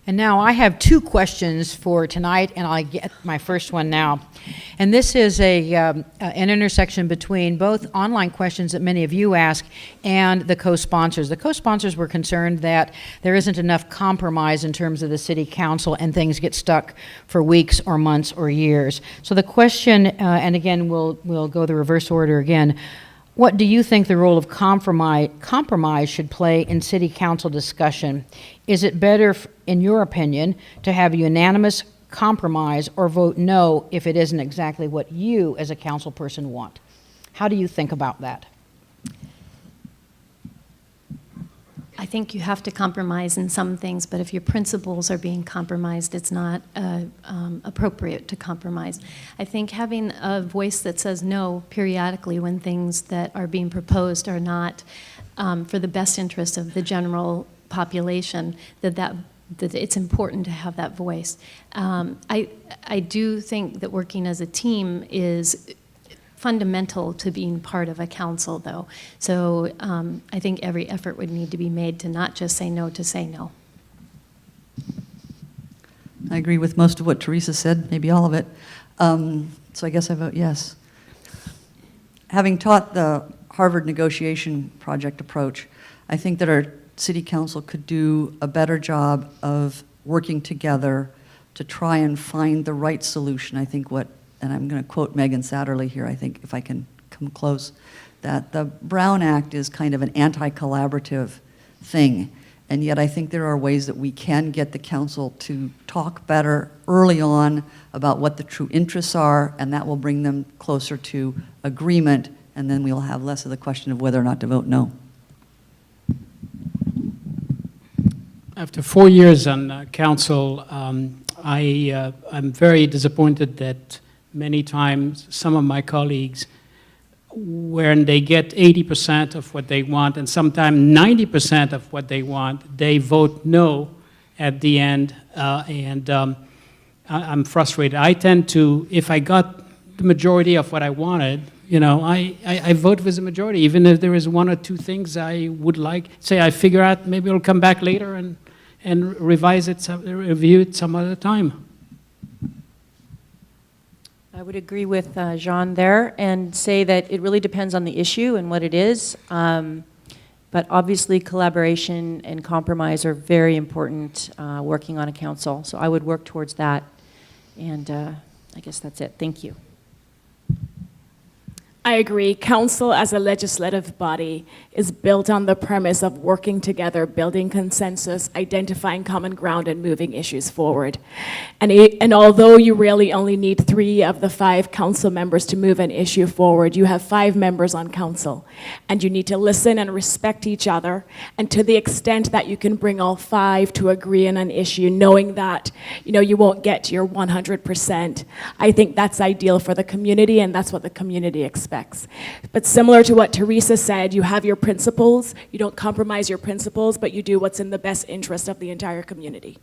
And now I have two questions for tonight, and I'll get my first one now. And this is an intersection between both online questions that many of you ask and the co-sponsors. The co-sponsors were concerned that there isn't enough compromise in terms of the city council and things get stuck for weeks or months or years. So the question, and again, we'll go the reverse order again, what do you think the role of compromise should play in city council discussion? Is it better, in your opinion, to have a unanimous compromise or vote no if it isn't exactly what you as a council person want? How do you think about that? I think you have to compromise in some things, but if your principles are being compromised, it's not appropriate to compromise. I think having a voice that says no periodically when things that are being proposed are not for the best interest of the general population, that it's important to have that voice. I do think that working as a team is fundamental to being part of a council, though. So I think every effort would need to be made to not just say no, to say no. I agree with most of what Teresa said, maybe all of it. So I guess I vote yes. Having taught the Harvard negotiation project approach, I think that our city council could do a better job of working together to try and find the right solution. I think and I'm going to quote Megan Satterley here, I think, if I can come close, that the Brown Act is kind of an anti-collaborative thing. And yet I think there are ways that we can get the council to talk better early on about what the true interests are, and that will bring them closer to agreement, and then we'll have less of the question of whether or not to vote no. After 4 years on council, I'm very disappointed that many times some of my colleagues, when they get 80% of what they want and sometimes 90% of what they want, they vote no at the end, and I'm frustrated. I tend to, if I got the majority of what I wanted, you know, I vote with the majority, even if there is one or two things I would like. Say I figure out, maybe I'll come back later and revise it, review it some other time. I would agree with Jean there and say that it really depends on the issue and what it is. But obviously collaboration and compromise are very important working on a council. So I would work towards that. And I guess that's it. Thank you. I agree. Council as a legislative body is built on the premise of working together, building consensus, identifying common ground, and moving issues forward. And although you really only need 3 of the 5 council members to move an issue forward, you have 5 members on council. And you need to listen and respect each other. And to the extent that you can bring all 5 to agree on an issue, knowing that, you know, you won't get to your 100%, I think that's ideal for the community, and that's what the community expects. But similar to what Teresa said, you have your principles, you don't compromise your principles, but you do what's in the best interest of the entire community.